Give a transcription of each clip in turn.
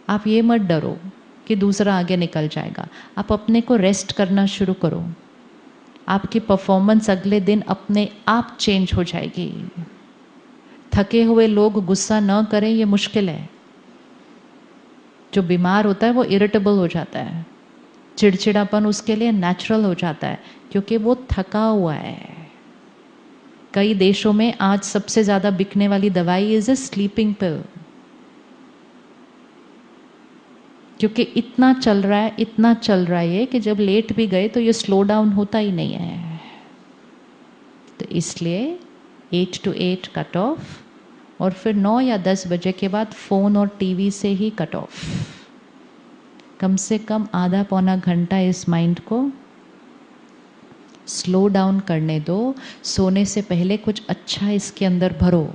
आप ये मत डरो कि दूसरा आगे निकल जाएगा। आप अपने को रेस्ट करना शुरू करो, आपकी परफॉर्मेंस अगले दिन अपने आप चेंज हो जाएगी। थके हुए लोग गुस्सा न करें ये मुश्किल है। जो बीमार होता है वो इरिटेबल हो जाता है, चिड़चिड़ापन उसके लिए नेचुरल हो जाता है क्योंकि वो थका हुआ है। कई देशों में आज सबसे ज़्यादा बिकने वाली दवाई इज़ अ स्लीपिंग पिल, क्योंकि इतना चल रहा है ये कि जब लेट भी गए तो ये स्लो डाउन होता ही नहीं है। तो इसलिए 8 to 8 कट ऑफ, और फिर 9 या 10 बजे के बाद फ़ोन और टीवी से ही कट ऑफ। कम से कम आधा पौना घंटा इस माइंड को स्लो डाउन करने दो। सोने से पहले कुछ अच्छा इसके अंदर भरो,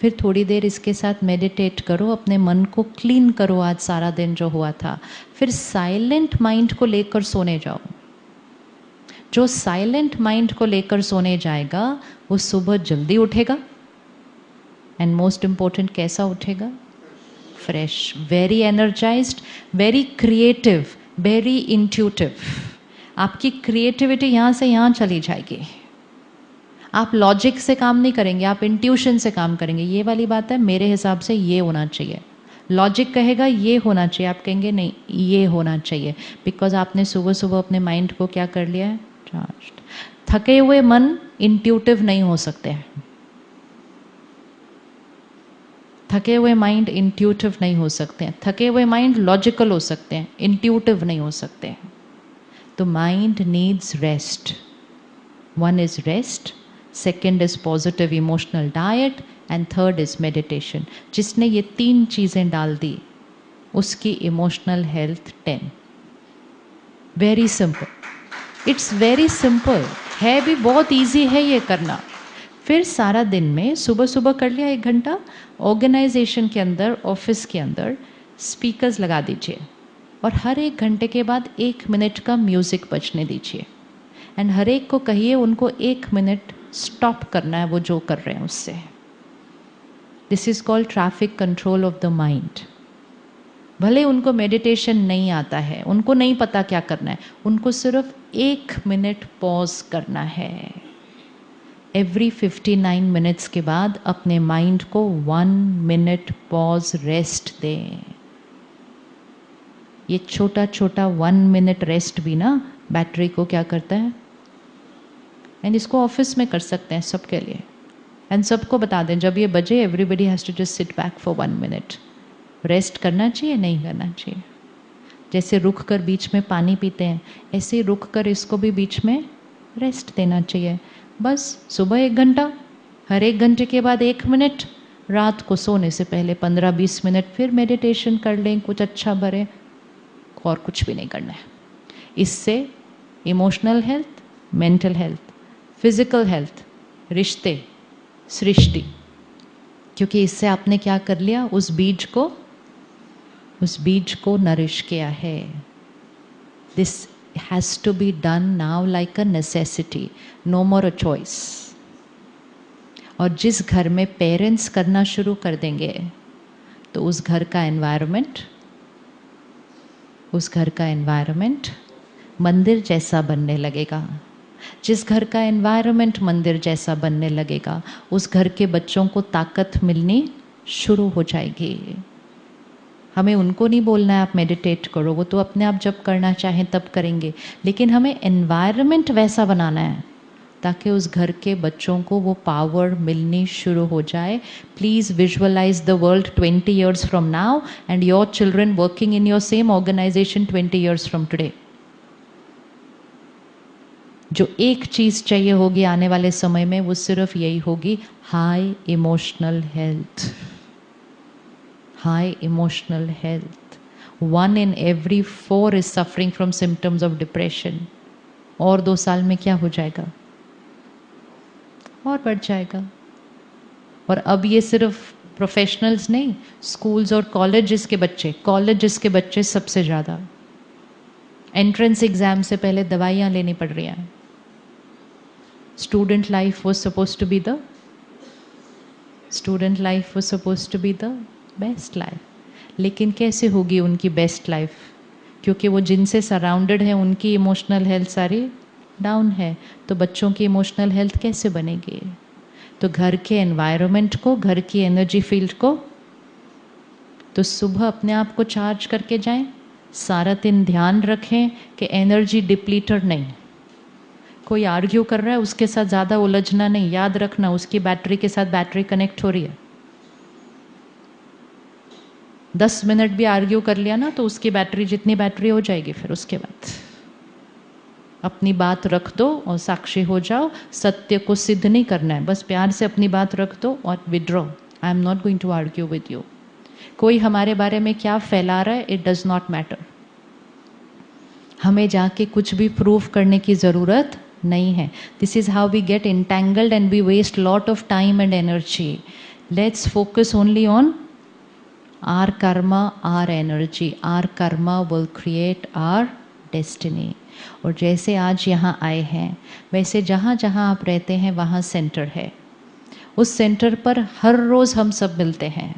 फिर थोड़ी देर इसके साथ मेडिटेट करो, अपने मन को क्लीन करो आज सारा दिन जो हुआ था। फिर साइलेंट माइंड को लेकर सोने जाओ। जो साइलेंट माइंड को लेकर सोने जाएगा वो सुबह जल्दी उठेगा, एंड मोस्ट इम्पोर्टेंट कैसा उठेगा? Fresh, very energised, very creative, very intuitive. आपकी क्रिएटिविटी यहाँ से यहाँ चली जाएगी। आप लॉजिक से काम नहीं करेंगे, आप इंट्यूशन से काम करेंगे। ये वाली बात है, मेरे हिसाब से ये होना चाहिए। लॉजिक कहेगा ये होना चाहिए, आप कहेंगे नहीं ये होना चाहिए, बिकॉज आपने सुबह सुबह अपने माइंड को क्या कर लिया है? चार्ज्ड। थके हुए मन इंट्यूटिव नहीं हो सकते हैं। थके हुए माइंड इंट्यूटिव नहीं हो सकते हैं। थके हुए माइंड लॉजिकल हो सकते हैं, इंट्यूटिव नहीं हो सकते हैं। तो mind needs rest. One is rest, second is positive emotional diet, and third is meditation. जिसने ये 3 चीज़ें डाल दी उसकी emotional health 10। Very simple, it's very simple है भी, बहुत ईजी है ये करना। फिर सारा दिन में सुबह सुबह कर लिया 1 घंटा, ऑर्गेनाइजेशन के अंदर, ऑफिस के अंदर स्पीकर्स लगा दीजिए और हर 1 घंटे के बाद 1 मिनट का म्यूज़िक बजने दीजिए, एंड हर एक को कहिए उनको 1 मिनट स्टॉप करना है वो जो कर रहे हैं उससे। This is called traffic control of the mind. भले उनको मेडिटेशन नहीं आता है, उनको नहीं पता क्या करना है, उनको सिर्फ 1 मिनट पॉज करना है। एवरी 59 मिनट्स के बाद अपने माइंड को 1 मिनट पॉज रेस्ट दें। ये छोटा छोटा 1 मिनट रेस्ट भी ना बैटरी को क्या करता है, एंड इसको ऑफिस में कर सकते हैं सबके लिए, एंड सबको बता दें जब ये बजे everybody has to just sit back for 1 minute. Rest करना चाहिए, नहीं करना चाहिए? जैसे रुक कर बीच में पानी पीते हैं, ऐसे ही रुक कर इसको भी बीच में रेस्ट देना चाहिए। बस सुबह 1 घंटा, हर 1 घंटे के बाद 1 मिनट, रात को सोने से पहले 15-20 मिनट फिर मेडिटेशन कर लें, कुछ अच्छा भरे, और कुछ भी नहीं करना है। इससे emotional health, mental health, physical health, रिश्ते, सृष्टि, क्योंकि इससे आपने क्या कर लिया, उस बीज को नरिश किया है। This has to be done now like a necessity, no more a choice. और जिस घर में पेरेंट्स करना शुरू कर देंगे तो उस घर का एनवायरनमेंट मंदिर जैसा बनने लगेगा। जिस घर का एनवायरनमेंट मंदिर जैसा बनने लगेगा उस घर के बच्चों को ताकत मिलनी शुरू हो जाएगी। हमें उनको नहीं बोलना है आप मेडिटेट करो, वो तो अपने आप जब करना चाहें तब करेंगे, लेकिन हमें एनवायरनमेंट वैसा बनाना है ताकि उस घर के बच्चों को वो पावर मिलनी शुरू हो जाए। Please visualize the world 20 years from now and your children working in your same organization 20 years from today. जो एक चीज़ चाहिए होगी आने वाले समय में वो सिर्फ यही होगी, high emotional health. High emotional health. 1 in every 4 is suffering from symptoms of depression. और 2 साल में क्या हो जाएगा, और बढ़ जाएगा। और अब ये सिर्फ प्रोफेशनल्स नहीं, स्कूल्स और कॉलेजेस के बच्चे सबसे ज़्यादा। एंट्रेंस एग्ज़ाम से पहले दवाइयाँ लेनी पड़ रही हैं। Student life was supposed to be the best life. लेकिन कैसे होगी उनकी बेस्ट लाइफ? क्योंकि वो जिनसे सराउंडेड है उनकी इमोशनल हेल्थ सारी डाउन है, तो बच्चों की इमोशनल हेल्थ कैसे बनेगी? तो घर के एनवायरनमेंट को, घर की एनर्जी फील्ड को, तो सुबह अपने आप को चार्ज करके जाएं। सारा दिन ध्यान रखें कि एनर्जी डिप्लीटर नहीं। कोई आर्ग्यू कर रहा है उसके साथ ज़्यादा उलझना नहीं, याद रखना उसकी बैटरी के साथ बैटरी कनेक्ट हो रही है। 10 मिनट भी आर्ग्यू कर लिया ना तो उसकी बैटरी जितनी बैटरी हो जाएगी। फिर उसके बाद अपनी बात रख दो और साक्षी हो जाओ। सत्य को सिद्ध नहीं करना है, बस प्यार से अपनी बात रख दो और withdraw. I am not going to argue with you. कोई हमारे बारे में क्या फैला रहा है, इट डज नॉट मैटर। हमें जाके कुछ भी प्रूव करने की ज़रूरत नहीं है। This is how we get entangled and we waste lot of time and energy. Let's focus only on our karma, our energy. Our karma will create our destiny. और जैसे आज यहाँ आए हैं वैसे जहाँ जहाँ आप रहते हैं वहाँ सेंटर है। उस सेंटर पर हर रोज़ हम सब मिलते हैं।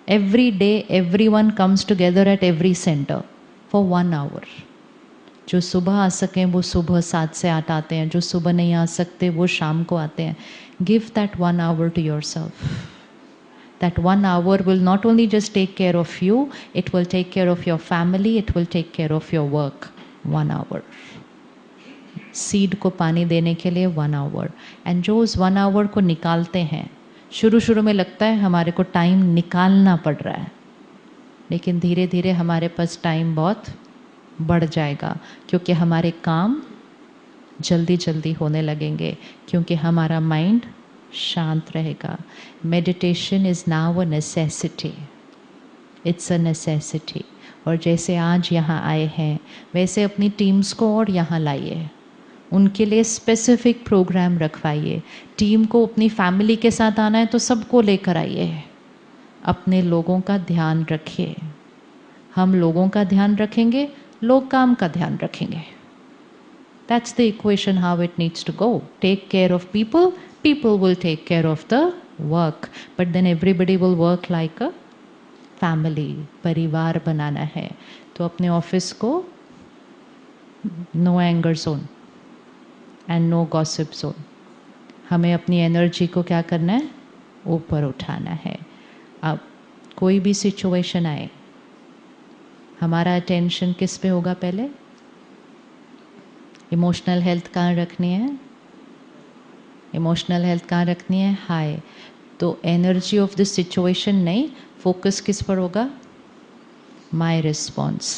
Every day everyone comes together at every center for 1 hour. जो सुबह आ सकें वो सुबह 7 से 8 आते हैं, जो सुबह नहीं आ सकते वो शाम को आते हैं। Give that 1 hour to yourself. That 1 hour will not only just take care of you, it will take care of your family, it will take care of your work. 1 hour. Seed को पानी देने के लिए 1 our. And जो उस 1 our को निकालते हैं, शुरू शुरू में लगता है हमारे को टाइम निकालना पड़ रहा है, लेकिन धीरे धीरे हमारे पास टाइम बहुत बढ़ जाएगा क्योंकि हमारे काम जल्दी जल्दी होने लगेंगे, क्योंकि हमारा माइंड शांत रहेगा। Meditation is now a necessity, it's a necessity. और जैसे आज यहाँ आए हैं वैसे अपनी टीम्स को और यहाँ लाइए, उनके लिए स्पेसिफिक प्रोग्राम रखवाइए। टीम को अपनी फैमिली के साथ आना है तो सबको लेकर आइए। अपने लोगों का ध्यान रखिए। हम लोगों का ध्यान रखेंगे, लोग काम का ध्यान रखेंगे। That's the equation how it needs to go. Take care of people, people will take care of the work. But then everybody will work like a family. परिवार बनाना है तो अपने ऑफिस को no anger zone and no gossip zone. हमें अपनी energy को क्या करना है, ऊपर उठाना है। अब कोई भी सिचुएशन आए, हमारा अटेंशन किस पे होगा? पहले इमोशनल हेल्थ कहाँ रखनी है? इमोशनल हेल्थ कहाँ रखनी है? हाई। तो एनर्जी ऑफ द सिचुएशन नहीं, फोकस किस पर होगा? My response.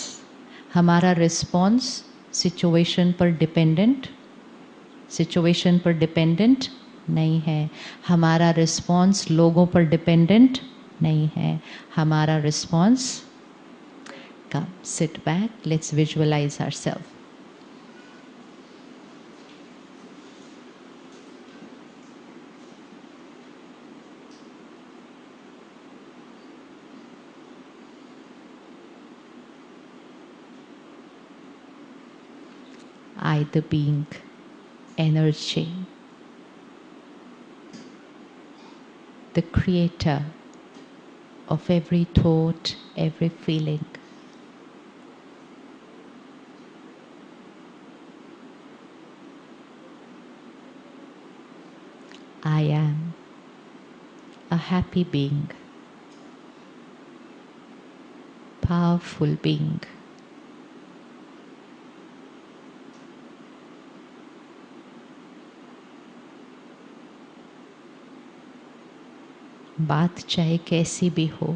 हमारा रिस्पॉन्स सिचुएशन पर डिपेंडेंट, सिचुएशन पर डिपेंडेंट नहीं है। हमारा रिस्पॉन्स लोगों पर डिपेंडेंट नहीं है। हमारा response, come sit back, let's visualize ourselves. I the being, energy, the creator of every thought, every feeling. I am a happy being, powerful being. बात चाहे कैसी भी हो,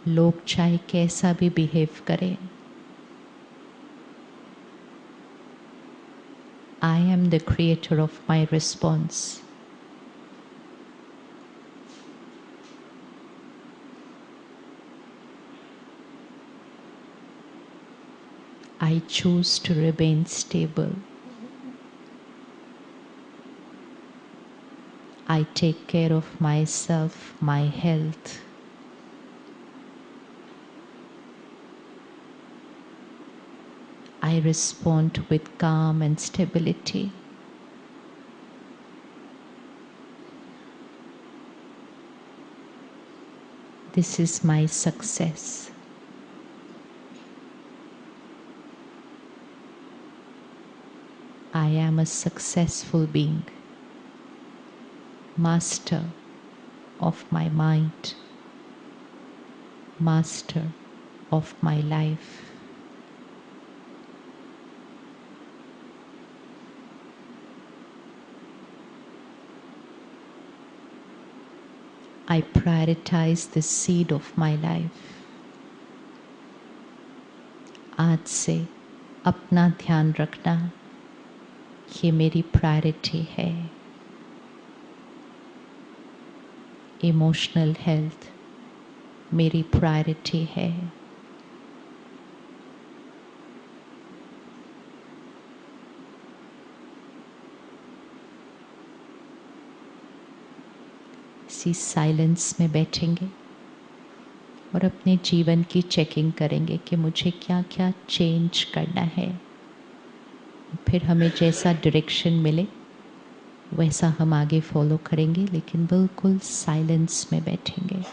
लोग चाहे कैसा भी बिहेव करें, I am the creator of my response. I choose to remain stable. I take care of myself, my health. I respond with calm and stability. This is my success. I am a successful being, master of my mind, master of my life. I prioritize the seed of my life. आज से अपना ध्यान रखना, ये मेरी priority है. Emotional health मेरी priority है. इसी साइलेंस में बैठेंगे और अपने जीवन की चेकिंग करेंगे कि मुझे क्या क्या चेंज करना है. फिर हमें जैसा डायरेक्शन मिले वैसा हम आगे फॉलो करेंगे, लेकिन बिल्कुल साइलेंस में बैठेंगे.